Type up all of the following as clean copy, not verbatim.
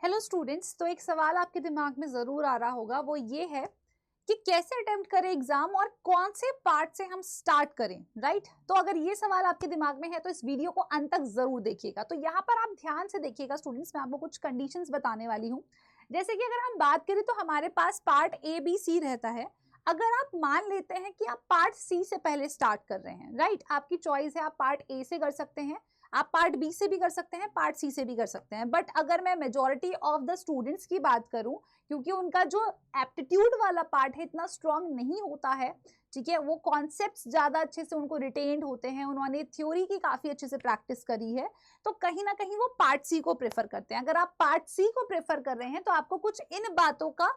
Hello students, तो एक सवाल आपके दिमाग में जरूर आ रहा होगा, वो ये है कि कैसे अटेम्प्ट करें एग्जाम और कौन से पार्ट से हम स्टार्ट करें, राइट? तो अगर ये सवाल आपके दिमाग में है तो इस वीडियो को अंत तक जरूर देखिएगा। तो यहाँ पर आप ध्यान से देखिएगा स्टूडेंट्स, मैं आपको कुछ कंडीशंस बताने वाली हूँ। जैसे कि अगर हम बात करें तो हमारे पास पार्ट ए बी सी रहता है। अगर आप मान लेते हैं कि आप पार्ट सी से पहले स्टार्ट कर रहे हैं, राइट, आपकी चॉइस है, आप पार्ट ए से कर सकते हैं, आप पार्ट बी से भी कर सकते हैं, पार्ट सी से भी कर सकते हैं। बट अगर मैं मेजॉरिटी ऑफ द स्टूडेंट्स की बात करूं, क्योंकि उनका जो एप्टीट्यूड वाला पार्ट है इतना स्ट्रांग नहीं होता है, ठीक है, वो कॉन्सेप्ट्स ज्यादा अच्छे से उनको रिटेन्ड होते हैं, उन्होंने थ्योरी की काफी अच्छे से प्रैक्टिस करी है, तो कहीं ना कहीं वो पार्ट सी को प्रेफर करते हैं। अगर आप पार्ट सी को प्रेफर कर रहे हैं तो आपको कुछ इन बातों का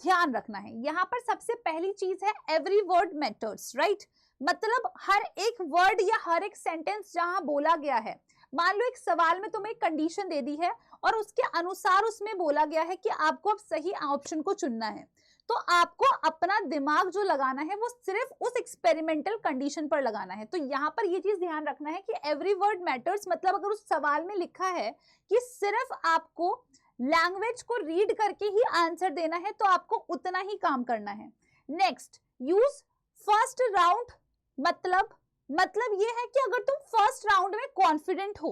ध्यान रखना है। यहाँ पर सबसे पहली चीज है एवरी वर्ड मैटर्स, राइट? मतलब हर एक वर्ड या हर एक सेंटेंस जहां बोला गया है, मान लो एक सवाल में तुम्हें एक कंडीशन दे दी है और उसके अनुसार उसमें बोला गया है कि आपको अब सही ऑप्शन को चुनना है, तो आपको अपना दिमाग जो लगाना है वो सिर्फ उस एक्सपेरिमेंटल कंडीशन पर लगाना है। तो यहाँ पर ये चीज ध्यान रखना है कि एवरी वर्ड मैटर्स, मतलब अगर उस सवाल में लिखा है कि सिर्फ आपको लैंग्वेज को रीड करके ही आंसर देना है, तो आपको उतना ही काम करना है। नेक्स्ट, यूज फर्स्ट राउंड, मतलब ये है कि अगर तुम फर्स्ट राउंड में कॉन्फिडेंट हो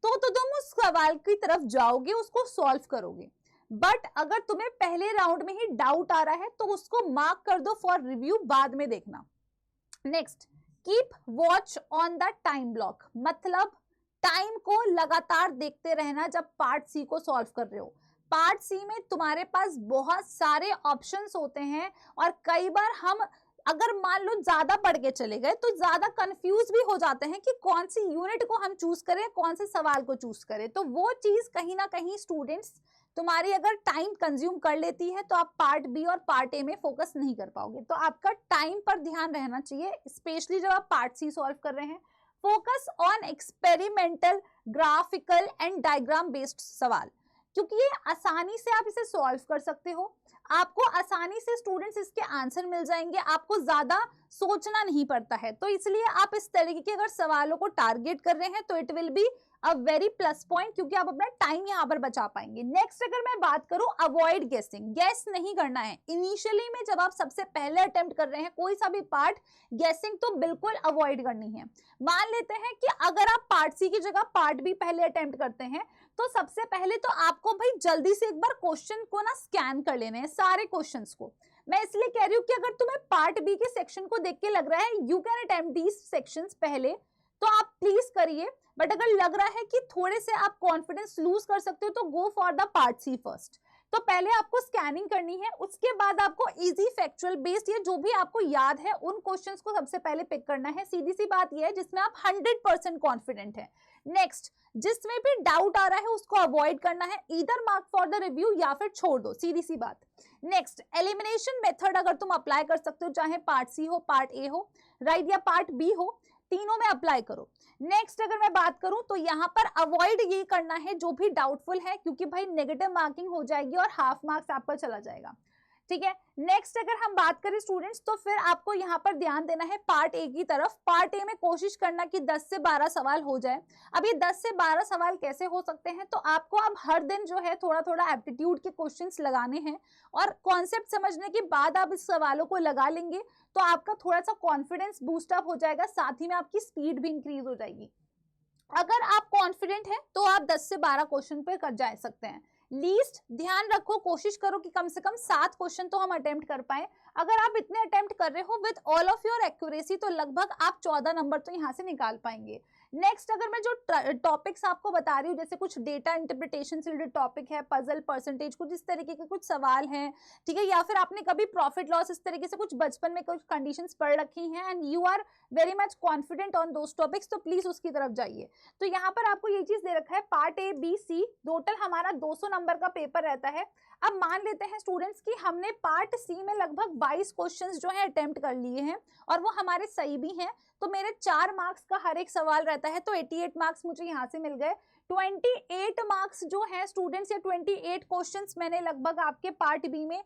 तो तुम उस सवाल की तरफ जाओगे, उसको सॉल्व करोगे। बट अगर तुम्हें पहले राउंड में ही डाउट आ रहा है तो उसको मार्क कर दो फॉर रिव्यू, बाद में देखना। Next, keep watch on the time block, मतलब टाइम को लगातार देखते रहना जब पार्ट सी को सॉल्व कर रहे हो। पार्ट सी में तुम्हारे पास बहुत सारे ऑप्शंस होते हैं और कई बार हम अगर मान लो ज्यादा पढ़ के चले गए तो ज्यादा कंफ्यूज भी हो जाते हैं कि कौन सी यूनिट को हम चूज करें, कौन से सवाल को चूज करें। तो वो चीज कहीं ना कहीं स्टूडेंट्स तुम्हारी अगर टाइम कंज्यूम कर लेती है तो आप पार्ट बी और पार्ट ए में फोकस नहीं कर पाओगे। तो आपका टाइम पर ध्यान रहना चाहिए, स्पेशली जब आप पार्ट सी सॉल्व कर रहे हैं। Focus on experimental, graphical and diagram based सवाल, क्योंकि ये आसानी से आप इसे सॉल्व कर सकते हो, आपको आसानी से स्टूडेंट्स इसके आंसर मिल जाएंगे, आपको ज्यादा सोचना नहीं पड़ता है। तो इसलिए आप इस तरीके के अगर सवालों को टारगेट कर रहे हैं तो it will be a very plus point, क्योंकि आप अपना टाइम यहाँ पर बचा पाएंगे। नेक्स्ट, अगर मैं बात करूं, अवॉइड गेसिंग, गैस नहीं करना है इनिशियली में। जब आप सबसे पहले अटेम्प्ट कर रहे हैं कोई सा भी पार्ट, गैसिंग तो बिल्कुल अवॉइड करनी है। मान लेते हैं कि अगर आप पार्ट सी की जगह पार्ट बी पहले अटेम्प्ट करते हैं, तो सबसे पहले तो आपको भाई जल्दी से एक बार क्वेश्चन को ना स्कैन कर लेने हैं, सारे क्वेश्चंस को। मैं इसलिए कह रही हूँ कि अगर तुम्हें पार्ट बी के सेक्शन को देख के लग रहा है you can attempt these sections पहले, तो आप प्लीज करिए। बट अगर लग रहा है कि थोड़े से आप कॉन्फिडेंस लूज कर सकते हो तो go for the part C first. तो पहले आपको स्कैनिंग करनी है, उसके बाद आपको इजी फैक्चुअल बेस्ड या जो भी आपको याद है उन क्वेश्चंस को सबसे पहले पिक करना है। सीधी सी बात यह है जिसमें आप 100% कॉन्फिडेंट है। नेक्स्ट, जिसमें भी डाउट आ रहा है उसको अवॉइड करना है, either mark for the review या फिर छोड़ दो, सीधी सी बात। नेक्स्ट, एलिमिनेशन मेथड अगर तुम अप्लाई कर सकते हो, चाहे पार्ट सी हो, पार्ट ए हो, राइट, या पार्ट बी हो, तीनों में अप्लाई करो। नेक्स्ट, अगर मैं बात करूं तो यहां पर अवॉइड ये करना है जो भी डाउटफुल है, क्योंकि भाई नेगेटिव मार्किंग हो जाएगी और हाफ मार्क्स आपका चला जाएगा, ठीक है। नेक्स्ट, अगर हम बात करें स्टूडेंट्स, तो फिर आपको यहाँ पर ध्यान देना है पार्ट ए की तरफ। पार्ट ए में कोशिश करना कि 10 से 12 सवाल हो जाए। अब ये 10 से 12 सवाल कैसे हो सकते हैं, तो आपको अब हर दिन जो है थोड़ा थोड़ा एप्टीट्यूड के क्वेश्चंस लगाने हैं और कॉन्सेप्ट समझने के बाद आप इस सवालों को लगा लेंगे तो आपका थोड़ा सा कॉन्फिडेंस बूस्ट अप हो जाएगा, साथ ही में आपकी स्पीड भी इंक्रीज हो जाएगी। अगर आप कॉन्फिडेंट हैं तो आप 10 से 12 क्वेश्चन पे कर जा सकते हैं। लीस्ट ध्यान रखो, कोशिश करो कि कम से कम 7 क्वेश्चन तो हम अटेम्प्ट कर पाए। अगर आप इतने अटेम्प्ट कर रहे हो with all of your accuracy तो लगभग आप 14 नंबर तो यहाँ से निकाल पाएंगे। नेक्स्ट, अगर मैं जो टॉपिक्स आपको बता रही हूँ, जैसे कुछ डेटा इंटरप्रिटेशन से रिलेटेड टॉपिक है, पजल, परसेंटेज, कुछ इस तरीके के कुछ सवाल हैं, ठीक है, या फिर आपने कभी प्रॉफिट लॉस इस तरीके से कुछ बचपन में कुछ कंडीशंस पढ़ रखी हैं and you are very much confident on those topics, तो प्लीज उसकी तरफ जाइए। तो यहाँ पर आपको ये चीज दे रखा है, part A B C, total हमारा 200 नंबर का पेपर रहता है। अब मान लेते हैं स्टूडेंट्स कि हमने पार्ट सी में लगभग 22 क्वेश्चंस जो है अटेम्प्ट कर लिए हैं और वो हमारे सही भी हैं, तो मेरे 4 मार्क्स का हर एक सवाल रहता है, तो 88 मार्क्स मुझे यहाँ से मिल गए। 28 मार्क्स जो है स्टूडेंट्स, या 28 क्वेश्चंस मैंने लगभग आपके पार्ट बी में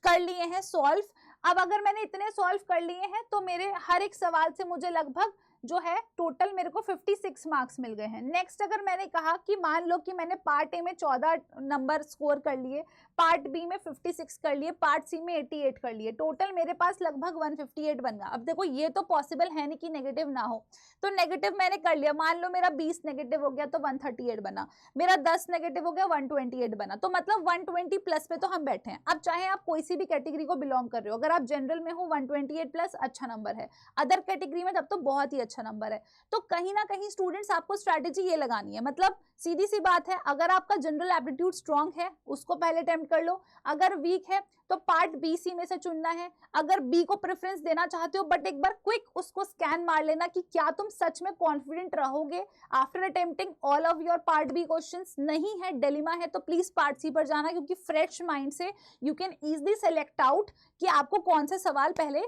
कर लिए हैं सॉल्व। अब अगर मैंने इतने सॉल्व कर लिए हैं तो मेरे हर एक सवाल से मुझे लगभग जो है टोटल मेरे को 56 मार्क्स मिल गए हैं। नेक्स्ट अगर मैंने कहा कि मान लो कि मैंने पार्ट ए में 14 नंबर स्कोर कर लिए, पार्ट बी में 56 कर लिए, पार्ट सी में 88 कर लिए, टोटल मेरे पास लगभग 158 बन गया। अब देखो ये तो पॉसिबल है नहीं कि नेगेटिव ना हो, तो नेगेटिव मैंने कर लिया, मान लो मेरा 20 नेगेटिव हो गया तो 138 बना, मेरा 10 नेगेटिव हो गया 128 बना, तो मतलब 120 प्लस पे तो हम बैठे हैं। अब चाहे आप कोई सी भी कैटेगरी को बिलोंग कर रहे हो, अगर आप जनरल में हो 128 प्लस अच्छा नंबर है, अदर कैटेगरी में तब तो बहुत ही अच्छा नंबर है। तो कहीं ना कहीं स्टूडेंट्स आपको स्ट्रैटेजी ये लगानी है, मतलब सीधी सी बात है, अगर आपका जनरल एप्टीट्यूड स्ट्रांग है उसको पहले अटेम्प्ट कर लो, अगर वीक है तो पार्ट बी सी में से चुनना है, अगर बी को प्रेफरेंस देना चाहते हो बट एक बार क्विक उसको स्कैन मार लेना कि क्या तुम सच में कॉन्फिडेंट रहोगे after attempting all of your part B questions. नहीं है, डिलेमा है, तो प्लीज पार्ट सी पर जाना, क्योंकि फ्रेश माइंड से you can easily select out कि आपको कौन से सवाल पहले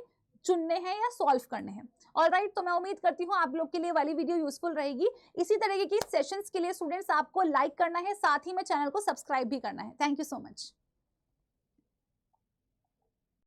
चुनने हैं या सॉल्व करने हैं। ऑलराइट, तो मैं उम्मीद करती हूँ आप लोग के लिए वाली वीडियो यूजफुल रहेगी। इसी तरीके की सेशंस के लिए स्टूडेंट्स आपको लाइक करना है, साथ ही में चैनल को सब्सक्राइब भी करना है। Thank you so much.